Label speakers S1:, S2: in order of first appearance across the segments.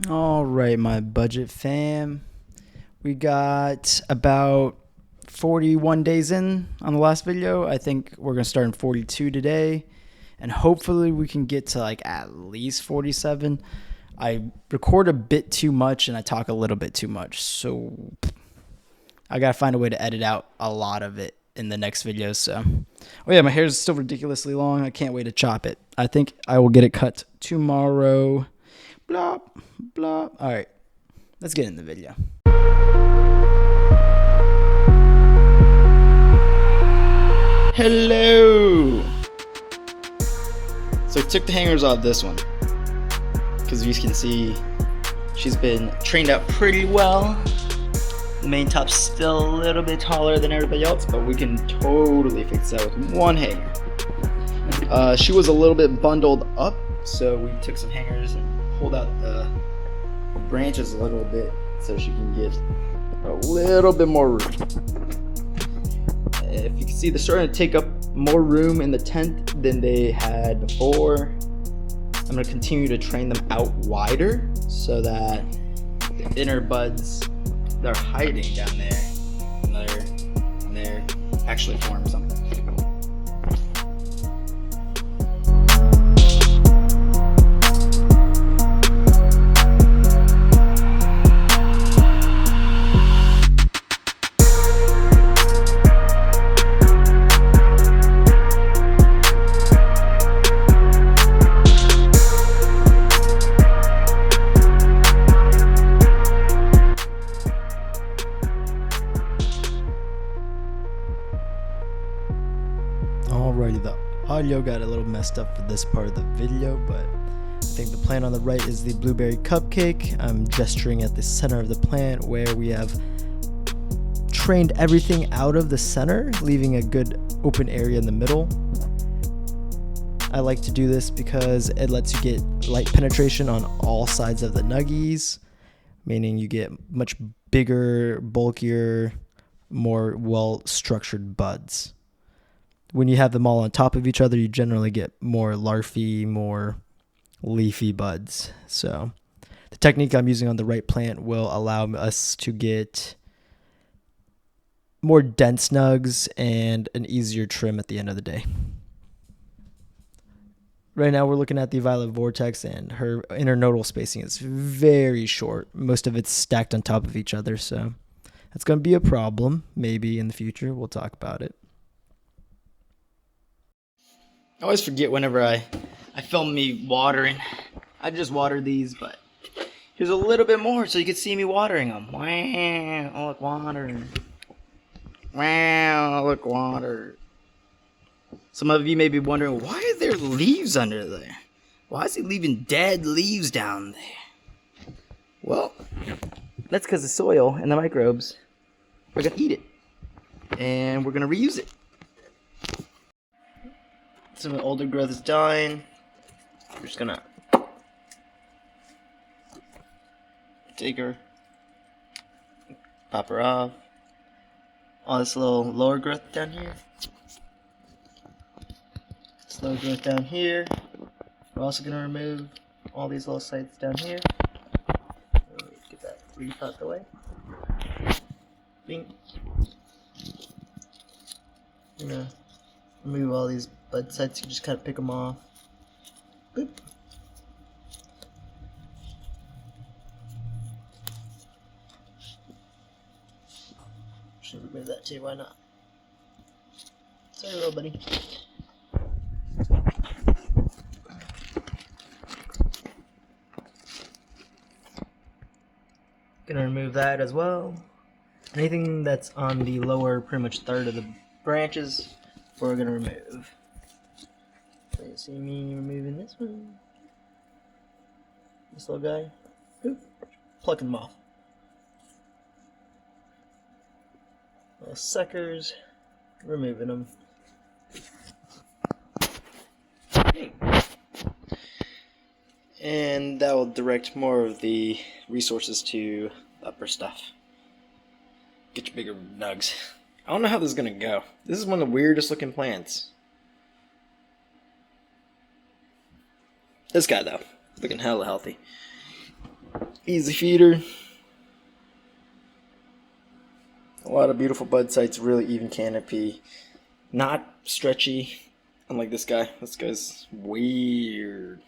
S1: All right, my budget fam. We got about 41 days in on the last video. I think we're going to start in 42 today. And hopefully we can get to like at least 47. I record a bit too much and I talk a little bit too much. So I got to find a way to edit out a lot of it in the next video. So, oh yeah, my hair is still ridiculously long. I can't wait to chop it. I think I will get it cut tomorrow. Blah, blah. All right, let's get in the video. Hello. So I took the hangers off this one because you can see she's been trained out pretty well. The main top's still a little bit taller than everybody else, but we can totally fix that with one hanger. She was a little bit bundled up, so we took some hangers and pulled out the branches a little bit so she can get a little bit more room. If you can see, they're starting to take up more room in the tent than they had before. I'm going to continue to train them out wider so that the inner buds that are hiding down there and they're actually form something. Alrighty, the audio got a little messed up for this part of the video, but I think the plant on the right is the blueberry cupcake. I'm gesturing at the center of the plant where we have trained everything out of the center, leaving a good open area in the middle. I like to do this because it lets you get light penetration on all sides of the nuggies, meaning you get much bigger, bulkier, more well-structured buds. When you have them all on top of each other, you generally get more larvae, more leafy buds. So the technique I'm using on the right plant will allow us to get more dense nugs and an easier trim at the end of the day. Right now we're looking at the violet vortex, and her internodal spacing is very short. Most of it's stacked on top of each other, so that's going to be a problem. Maybe in the future we'll talk about it. I always forget whenever I film me watering. I just water these, but here's a little bit more so you can see me watering them. Wow, oh, look, water. Wow, look, water. Some of you may be wondering, why are there leaves under there? Why is he leaving dead leaves down there? Well, that's because the soil and the microbes are going to eat it. And we're going to reuse it. Some of the older growth is dying. We're just gonna take her, pop her off. All this little lower growth down here. Slow growth down here. We're also gonna remove all these little sites down here. Get that leaf out the way. Bing. I'm gonna remove all these bud sets. You just kind of pick them off. Boop. Should remove that too, why not? Sorry, little buddy. Gonna remove that as well. Anything that's on the lower, pretty much third of the branches, we're gonna remove. So you see me removing this one. This little guy. Boop. Plucking them off. Little suckers. Removing them. Okay. And that will direct more of the resources to the upper stuff. Get your bigger nugs. I don't know how this is gonna go. This is one of the weirdest looking plants. This guy though, looking hella healthy. Easy feeder. A lot of beautiful bud sites, really even canopy. Not stretchy, unlike this guy. This guy's weird.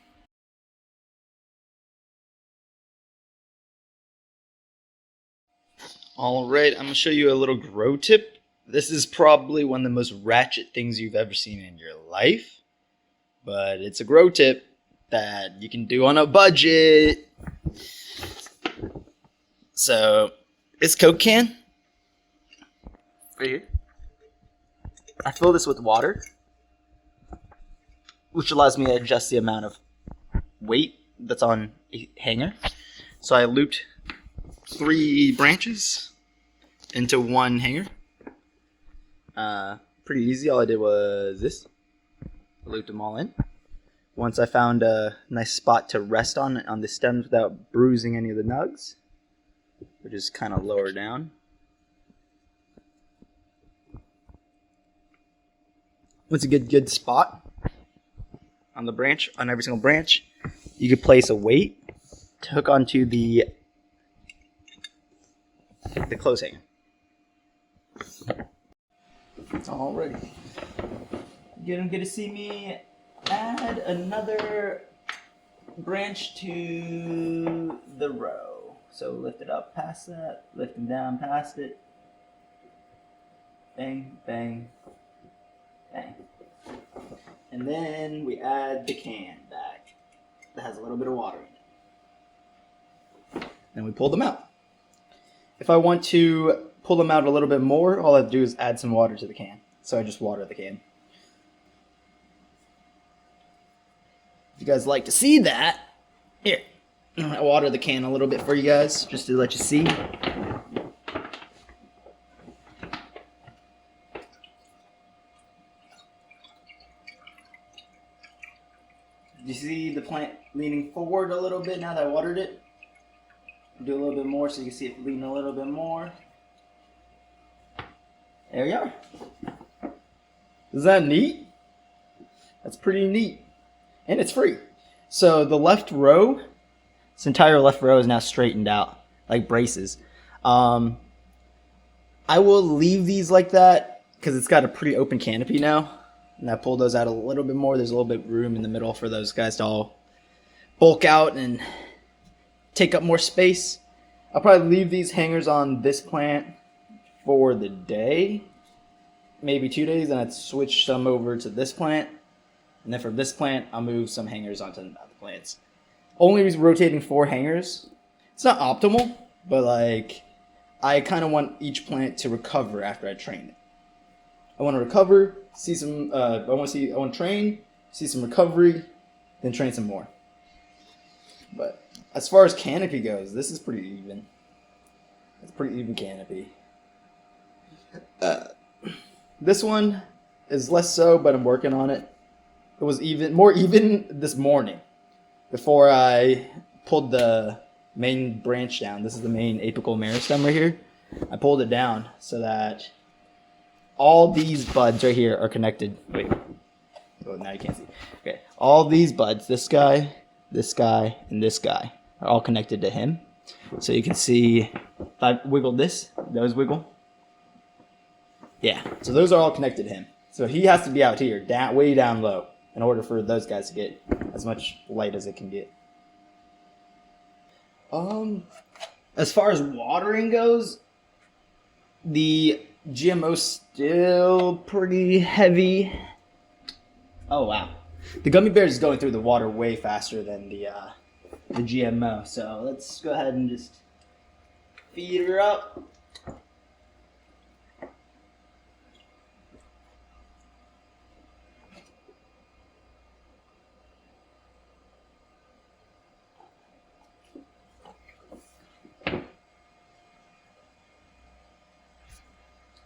S1: Alright, I'm going to show you a little grow tip. This is probably one of the most ratchet things you've ever seen in your life. But it's a grow tip that you can do on a budget. So, this Coke can, right here, I fill this with water, which allows me to adjust the amount of weight that's on a hanger. So I looped 3 branches into one hanger. Pretty easy. All I did was this. I looped them all in. Once I found a nice spot to rest on the stems without bruising any of the nugs, which is kind of lower down. Once you get a good spot on the branch, on every single branch, you could place a weight to hook onto the clothes hanger. Alrighty. You don't get to see me add another branch to the row. So lift it up past that, lift them down past it. Bang, bang, bang. And then we add the can back that has a little bit of water in it. Then we pull them out. If I want to pull them out a little bit more, all I have to do is add some water to the can. So I just water the can. If you guys like to see that, here, I water the can a little bit for you guys, just to let you see. You see the plant leaning forward a little bit now that I watered it? Do a little bit more so you can see it lean a little bit more. There you are. Is that neat? That's pretty neat. And it's free. So the left row, this entire left row is now straightened out like braces. I will leave these like that because it's got a pretty open canopy now. And I pulled those out a little bit more. There's a little bit of room in the middle for those guys to all bulk out and take up more space. I'll probably leave these hangers on this plant for the day. Maybe 2 days, and I'd switch some over to this plant. And then for this plant, I'll move some hangers onto the other plants. Only rotating 4 hangers. It's not optimal, but like I kind of want each plant to recover after I train it. I want to recover, see some. I want to train, see some recovery, then train some more. But as far as canopy goes, this is pretty even. It's pretty even canopy. This one is less so, but I'm working on it. It was more even this morning before I pulled the main branch down. This is the main apical meristem right here. I pulled it down so that all these buds right here are connected. Wait. Oh, now you can't see. Okay. All these buds, this guy, and this guy, are all connected to him. So you can see if I wiggle this, those wiggle. Yeah. So those are all connected to him. So he has to be out here, way down low, in order for those guys to get as much light as it can get. As far as watering goes, the GMO's still pretty heavy. Oh wow, the gummy bear is going through the water way faster than the GMO. So let's go ahead and just feed her up.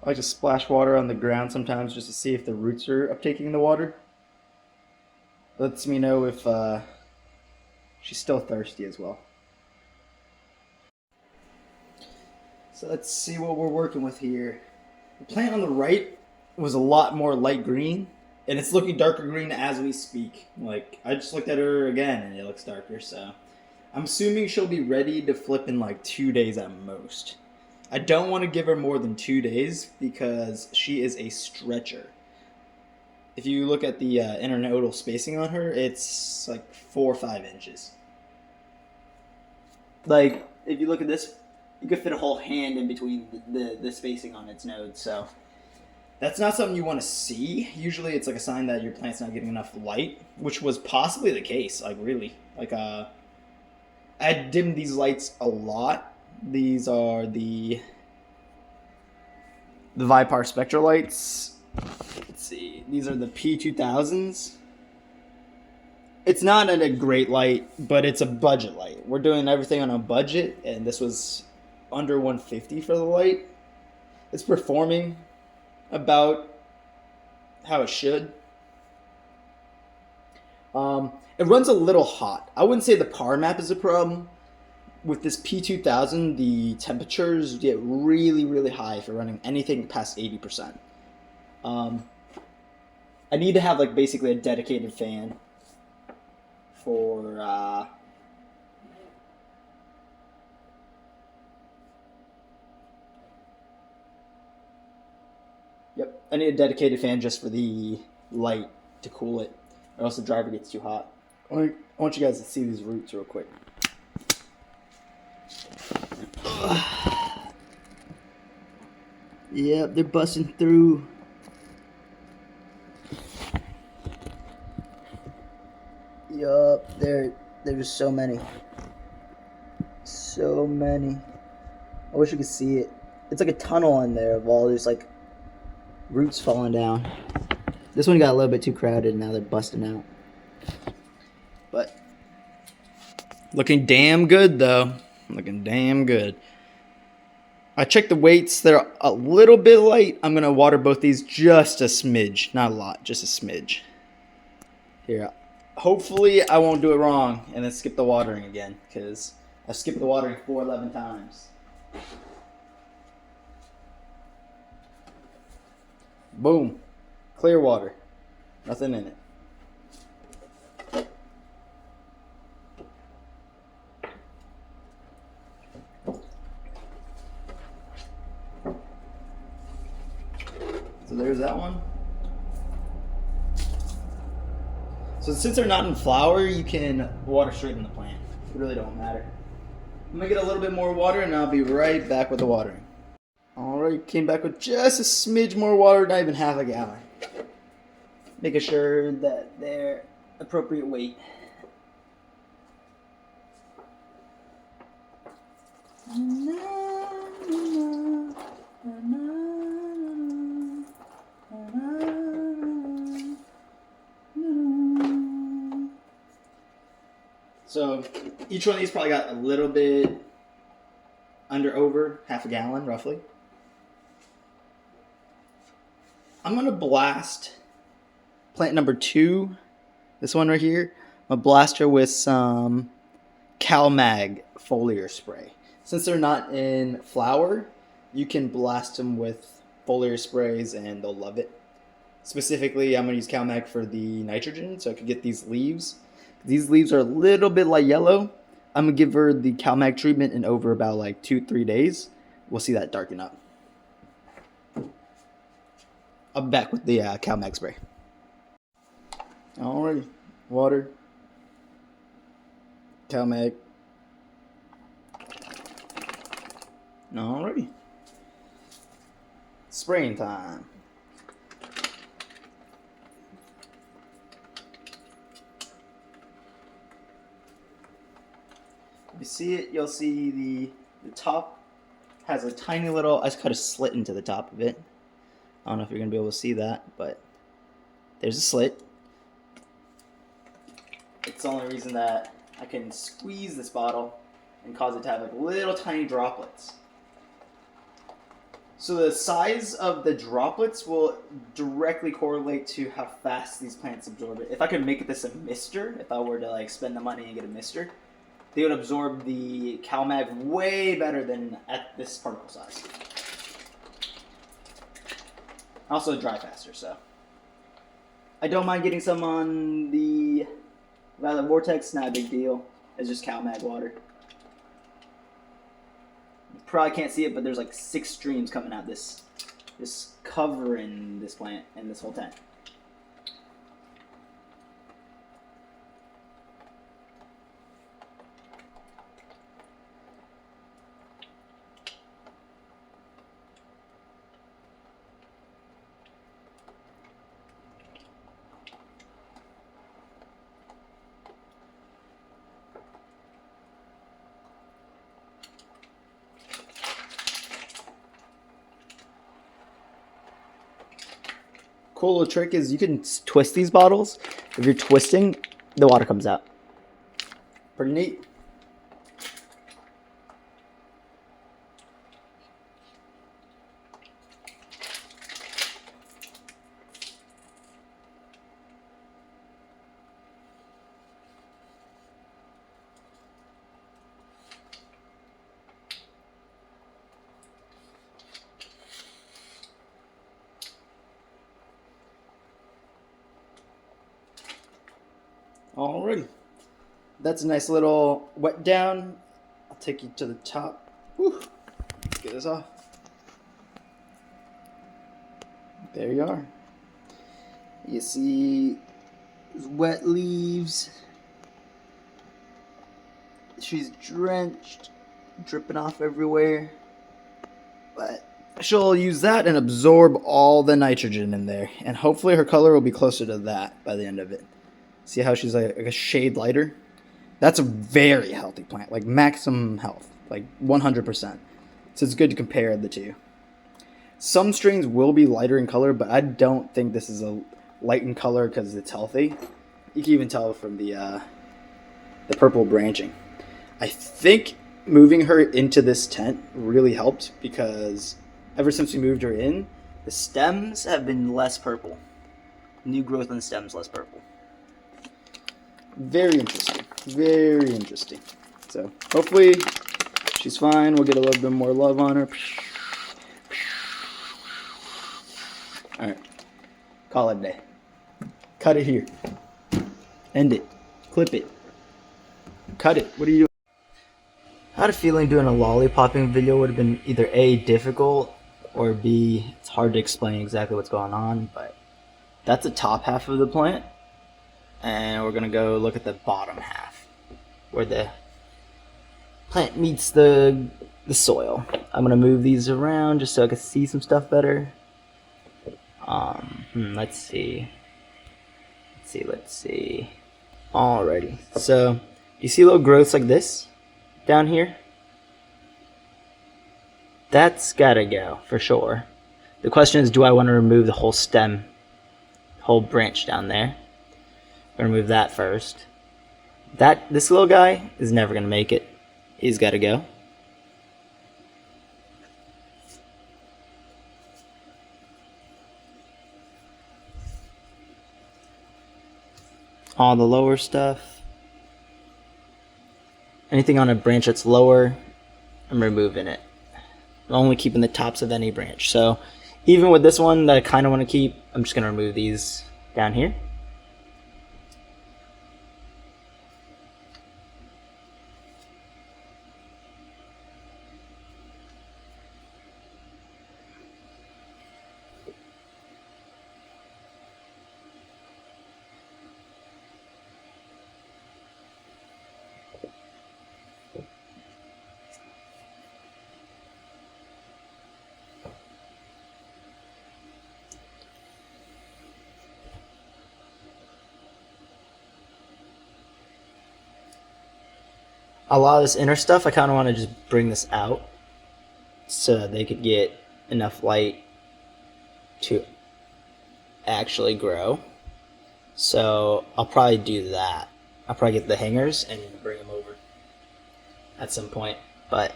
S1: I like to splash water on the ground sometimes just to see if the roots are uptaking the water. Lets me know if she's still thirsty as well. So let's see what we're working with here. The plant on the right was a lot more light green, and it's looking darker green as we speak. Like, I just looked at her again and it looks darker, so I'm assuming she'll be ready to flip in like 2 days at most. I don't want to give her more than 2 days because she is a stretcher. If you look at the internodal spacing on her, it's like 4 or 5 inches. Like, if you look at this, you could fit a whole hand in between the spacing on its nodes. So that's not something you want to see. Usually it's like a sign that your plant's not getting enough light, which was possibly the case, like really. Like I dimmed these lights a lot. These are the ViparSpectra lights. Let's see. These are the P2000s. It's not a great light, but it's a budget light. We're doing everything on a budget, and this was under 150 for the light. It's performing about how it should. It runs a little hot. I wouldn't say the power map is a problem. With this P2000, the temperatures get really, really high if you're running anything past 80%. I need to have like basically a dedicated fan for yep, I need a dedicated fan just for the light to cool it, or else the driver gets too hot. I want you guys to see these roots real quick. Yep, they're busting through. Yup, there's so many. So many. I wish you could see it. It's like a tunnel in there of all these like roots falling down. This one got a little bit too crowded, and now they're busting out. But looking damn good though. Looking damn good. I checked the weights. They're a little bit light. I'm going to water both these just a smidge. Not a lot, just a smidge. Here. Hopefully I won't do it wrong and then skip the watering again, because I've skipped the watering 411 times. Boom. Clear water. Nothing in it. So there's that one. So since they're not in flower, you can water straight in the plant. It really don't matter. I'm gonna get a little bit more water and I'll be right back with the watering. Alright, came back with just a smidge more water, not even half a gallon. Making sure that they're appropriate weight. So each one of these probably got a little bit over half a gallon roughly. I'm gonna blast plant number 2, this one right here. I'm gonna blast her with some CalMag foliar spray. Since they're not in flower, you can blast them with foliar sprays and they'll love it. Specifically, I'm gonna use CalMag for the nitrogen, so I could get these leaves. These leaves are a little bit light yellow. I'm gonna give her the CalMag treatment in over about like 2-3 days. We'll see that darken up. I'll be back with the CalMag spray. Alrighty, water, CalMag. Alrighty, spraying time. If you see it, you'll see the top has a tiny little, I just cut a slit into the top of it. I don't know if you're going to be able to see that, but there's a slit. It's the only reason that I can squeeze this bottle and cause it to have like little tiny droplets. So the size of the droplets will directly correlate to how fast these plants absorb it. If I could make this a mister, if I were to like spend the money and get a mister, they would absorb the CalMag way better than at this particle size. Also dry faster, so. I don't mind getting some on the Violet Vortex, not a big deal.
S2: It's just cow mag water. You probably can't see it, but there's like 6 streams coming out this covering this plant and this whole tent. Cool little trick is you can twist these bottles. If you're twisting, the water comes out. Pretty neat. Alrighty, that's a nice little wet down. I'll take you to the top. Whew. Let's get this off. There you are. You see wet leaves. She's drenched, dripping off everywhere. But she'll use that and absorb all the nitrogen in there. And hopefully her color will be closer to that by the end of it. See how she's like a shade lighter? That's a very healthy plant, like maximum health, like 100%. So it's good to compare the two. Some strains will be lighter in color, but I don't think this is a light in color because it's healthy. You can even tell from the purple branching. I think moving her into this tent really helped because ever since we moved her in, the stems have been less purple. New growth on the stems less purple. Very interesting. Very interesting. So hopefully she's fine. We'll get a little bit more love on her. Alright. Call it a day. Cut it here. End it. Clip it. Cut it. What are you doing? I had a feeling doing a lollipopping video would have been either A, difficult, or B, it's hard to explain exactly what's going on, but that's the top half of the plant. And we're going to go look at the bottom half, where the plant meets the soil. I'm going to move these around just so I can see some stuff better. Let's see. Alrighty. So, you see little growths like this down here? That's gotta go, for sure. The question is, do I want to remove the whole stem, whole branch down there? I'm gonna remove that first. This little guy is never gonna make it. He's gotta go. All the lower stuff. Anything on a branch that's lower, I'm removing it. I'm only keeping the tops of any branch. So even with this one that I kind of want to keep, I'm just gonna remove these down here. A lot of this inner stuff, I kind of want to just bring this out so that they could get enough light to actually grow. So I'll probably do that. I'll probably get the hangers and bring them over at some point. But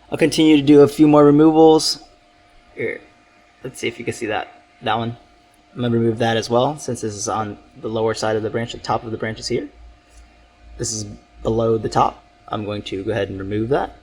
S2: I'll continue to do a few more removals. Here, let's see if you can see that one. I'm going to remove that as well, since this is on the lower side of the branch. The top of the branch is here. This is below the top. I'm going to go ahead and remove that.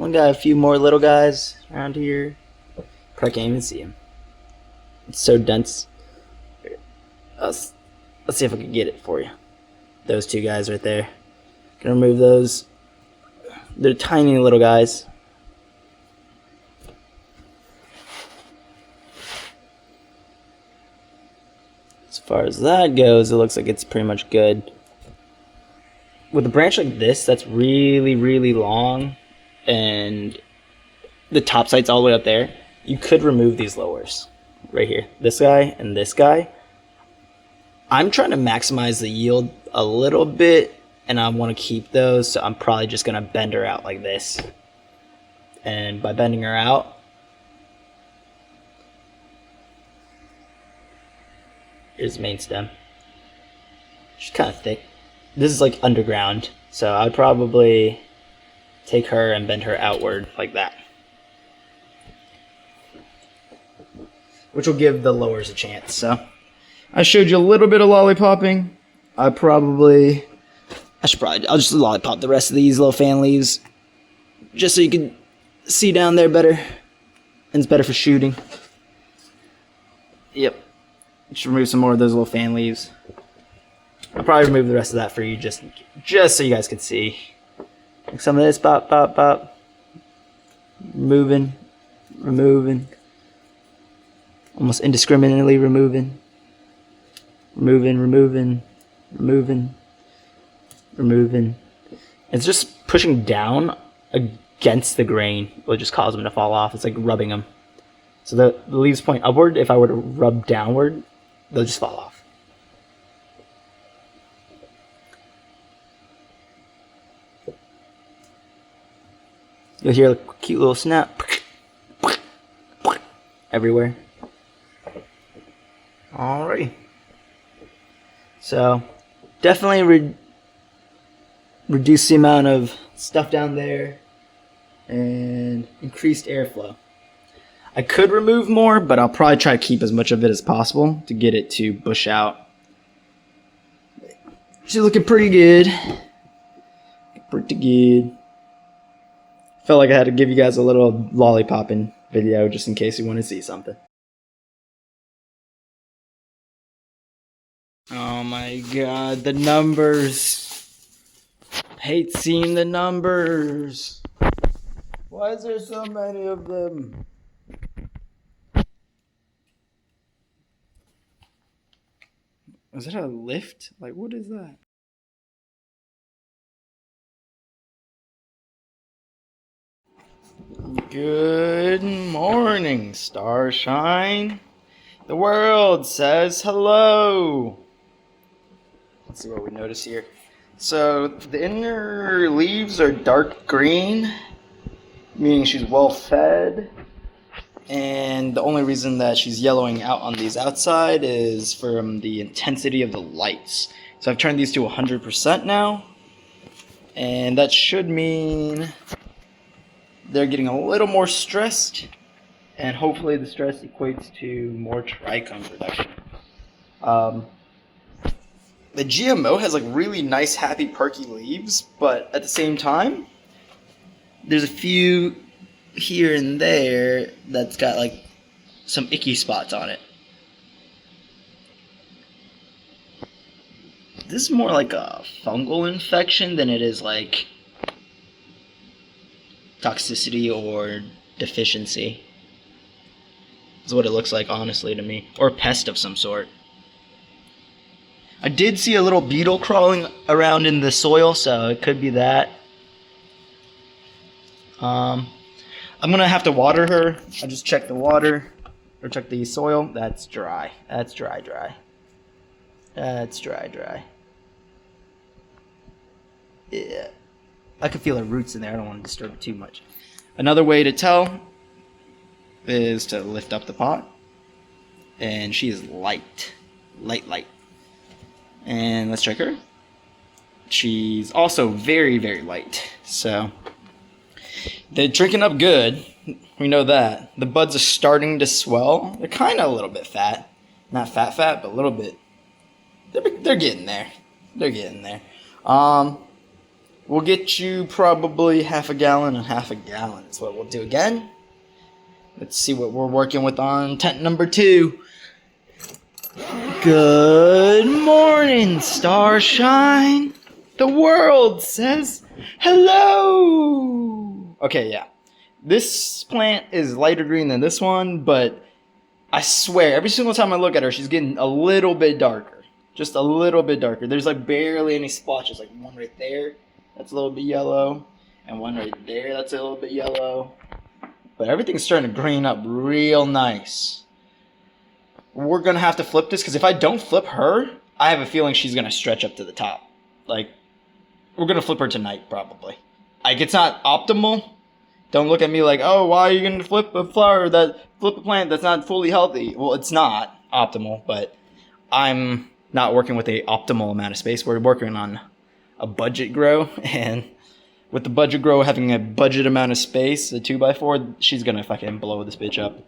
S2: We got a few more little guys around here. Probably can't even see them. It's so dense. Let's see if I can get it for you. Those two guys right there. Gonna remove those. They're tiny little guys. As far as that goes, it looks like it's pretty much good. With a branch like this, that's really, really long, and the top sight's all the way up there, you could remove these lowers right here. This guy and this guy. I'm trying to maximize the yield a little bit, and I want to keep those, so I'm probably just going to bend her out like this. And by bending her out, here's the main stem. She's kind of thick. This is like underground, so I'd probably take her and bend her outward like that, which will give the lowers a chance. So I showed you a little bit of lollipopping. I'll just lollipop the rest of these little fan leaves, just so you can see down there better, and it's better for shooting. Yep, just remove some more of those little fan leaves. I'll probably remove the rest of that for you, just so you guys can see. Like some of this, pop, pop, pop. Removing. Almost indiscriminately removing. Removing. It's just pushing down against the grain will just cause them to fall off. It's like rubbing them. So the leaves point upward. If I were to rub downward, they'll just fall off. You'll hear a cute little snap everywhere. Alrighty. So definitely reduce the amount of stuff down there and increased airflow. I could remove more, but I'll probably try to keep as much of it as possible to get it to bush out. She's looking pretty good. Felt like I had to give you guys a little lollipopping video just in case you want to see something. Oh my god, the numbers. Hate seeing the numbers. Why is there so many of them? Is that a lift? Like, what is that? Good morning, Starshine. The world says hello. Let's see what we notice here. So the inner leaves are dark green, meaning she's well fed. And the only reason that she's yellowing out on these outside is from the intensity of the lights. So I've turned these to 100% now. And that should mean they're getting a little more stressed, and hopefully the stress equates to more trichome production. The GMO has like really nice, happy, perky leaves, but at the same time, there's a few here and there that's got like some icky spots on it. This is more like a fungal infection than it is like toxicity or deficiency. Is what it looks like, honestly, to me. Or pest of some sort. I did see a little beetle crawling around in the soil, so it could be that. I'm gonna have to water her. I just checked the water, or check the soil. That's dry. That's dry. That's dry. Yeah. I can feel her roots in there. I don't want to disturb it too much. Another way to tell is to lift up the pot. And she is light. Light. And let's check her. She's also very, very light. So they're drinking up good. We know that. The buds are starting to swell. They're kind of a little bit fat. Not fat, but a little bit. They're getting there. We'll get you probably half a gallon and half a gallon is what we'll do again. Let's see what we're working with on tent number 2. Good morning, starshine. The world says hello. Okay, yeah. This plant is lighter green than this one, but I swear, every single time I look at her, she's getting a little bit darker. Just a little bit darker. There's like barely any splotches. Like one right there, that's a little bit yellow. And one right there, that's a little bit yellow. But everything's starting to green up real nice. We're going to have to flip this, because if I don't flip her, I have a feeling she's going to stretch up to the top. Like, we're going to flip her tonight, probably. Like, it's not optimal. Don't look at me like, oh, why are you going to flip a plant that's not fully healthy? Well, it's not optimal, but I'm not working with a optimal amount of space. We're working on a budget grow, and with the budget grow having a budget amount of space, the 2x4, she's going to fucking blow this bitch up.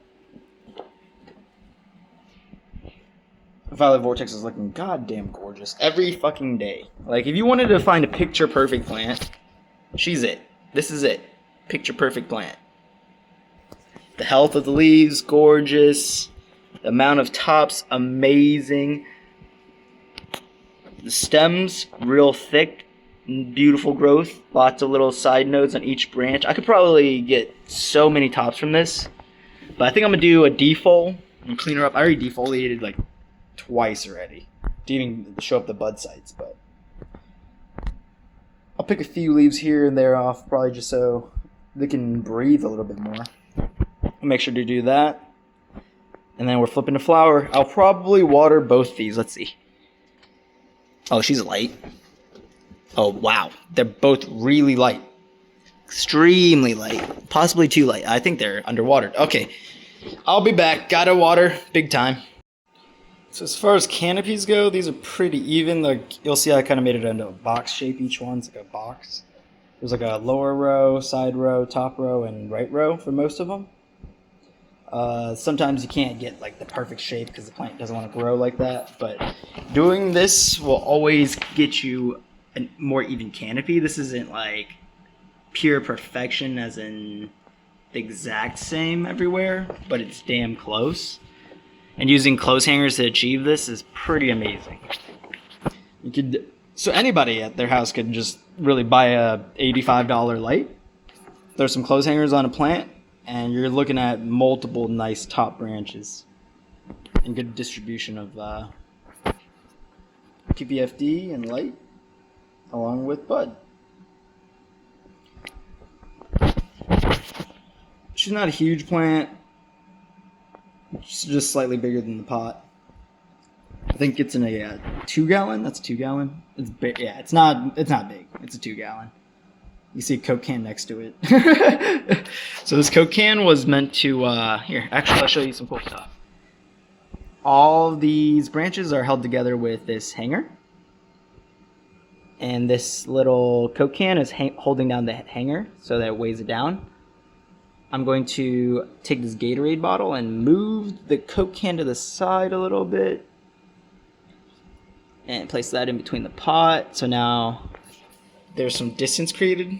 S2: Violet Vortex is looking goddamn gorgeous every fucking day. Like, if you wanted to find a picture perfect plant, she's it. This is it. Picture perfect plant. The health of the leaves, gorgeous. The amount of tops, amazing. The stems, real thick, beautiful growth. Lots of little side nodes on each branch. I could probably get so many tops from this. But I think I'm going to do a defol and clean her up. I already defoliated like twice already. Didn't even show up the bud sites, but I'll pick a few leaves here and there off, probably just so they can breathe a little bit more. I'll make sure to do that. And then we're flipping to flower. I'll probably water both these. Let's see. Oh, she's light. Oh, wow. They're both really light. Extremely light. Possibly too light. I think they're underwatered. Okay. I'll be back. Gotta water. Big time. So as far as canopies go, these are pretty even. Like, you'll see I kind of made it into a box shape. Each one's like a box. There's like a lower row, side row, top row, and right row for most of them. Sometimes you can't get like the perfect shape because the plant doesn't want to grow like that. But doing this will always get you a more even canopy. This isn't like pure perfection as in the exact same everywhere, but it's damn close. And using clothes hangers to achieve this is pretty amazing. So anybody at their house could just really buy a $85 light, throw some clothes hangers on a plant, and you're looking at multiple nice top branches and good distribution of PPFD and light along with bud. She's not a huge plant. It's just slightly bigger than the pot. I think it's in a 2 gallon. That's a 2 gallon. It's big. Yeah, it's not big. It's a 2 gallon. You see a Coke can next to it. So this Coke can was meant to, here, actually I'll show you some cool stuff. All these branches are held together with this hanger. And this little Coke can is holding down the hanger so that it weighs it down. I'm going to take this Gatorade bottle and move the Coke can to the side a little bit. And place that in between the pot. So now there's some distance created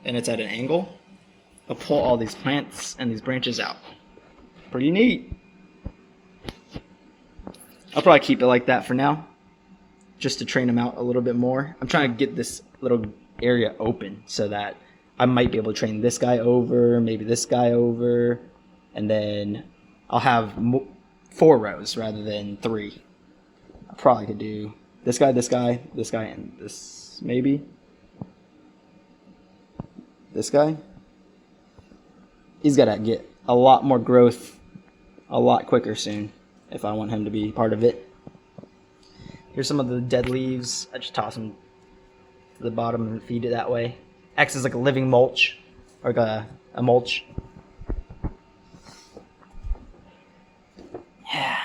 S2: and it's at an angle. I'll pull all these plants and these branches out. Pretty neat. I'll probably keep it like that for now, just to train them out a little bit more. I'm trying to get this little area open so that I might be able to train this guy over, maybe this guy over, and then I'll have 4 rows rather than 3. I probably could do this guy, this guy, this guy, and this maybe. This guy. He's got to get a lot more growth a lot quicker soon if I want him to be part of it. Here's some of the dead leaves. I just toss them to the bottom and feed it that way. Acts as like a living mulch, or like a mulch. Yeah,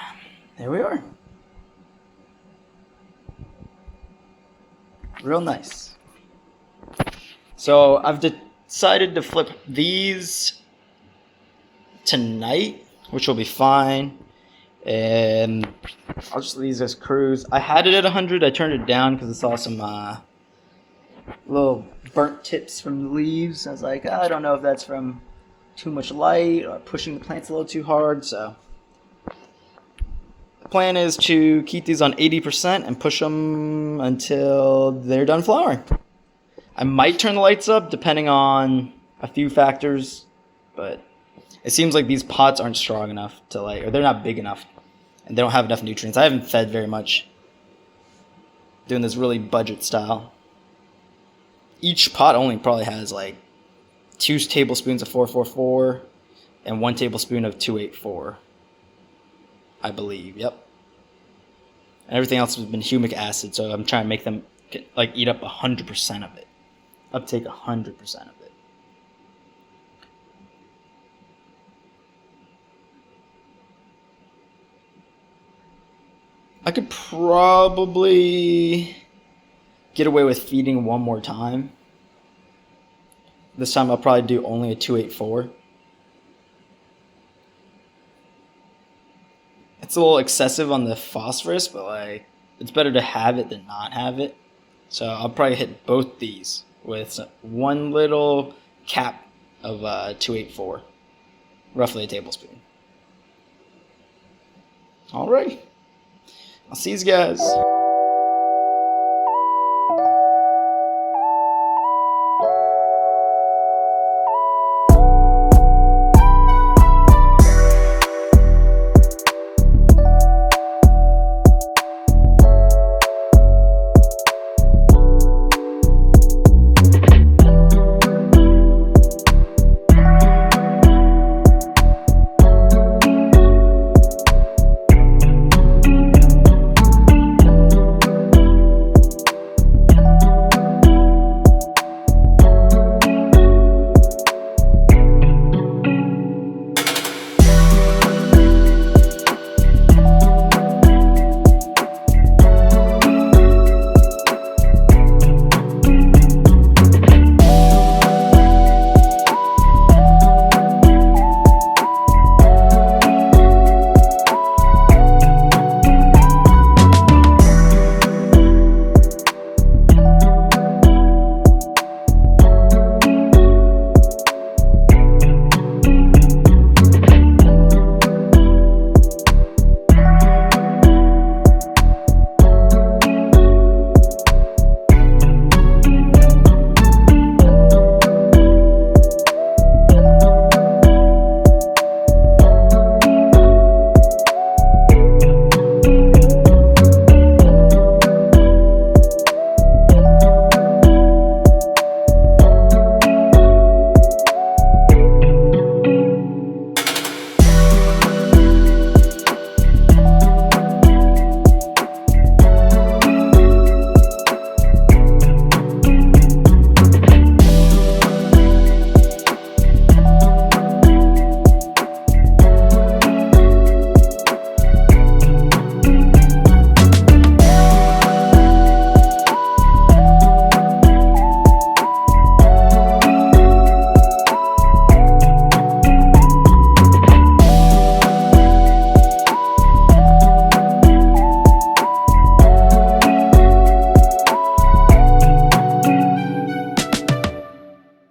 S2: there we are. Real nice. So I've decided to flip these tonight, which will be fine. And I'll just leave this cruise. I had it at 100. I turned it down because I saw some Little burnt tips from the leaves. I was like, I don't know if that's from too much light or pushing the plants a little too hard. So the plan is to keep these on 80% and push them until they're done flowering. I might turn the lights up depending on a few factors, but it seems like these pots aren't strong enough to or they're not big enough, and they don't have enough nutrients. I haven't fed very much. Doing this really budget style. Each pot only probably has like 2 tablespoons of 444 and 1 tablespoon of 284. I believe, yep. And everything else has been humic acid, so I'm trying to make them eat up 100% of it. Uptake 100% of it. I could probably get away with feeding one more time. This time I'll probably do only a 284. It's a little excessive on the phosphorus, but it's better to have it than not have it. So I'll probably hit both these with one little cap of 284, roughly a tablespoon. Alright, I'll see you guys.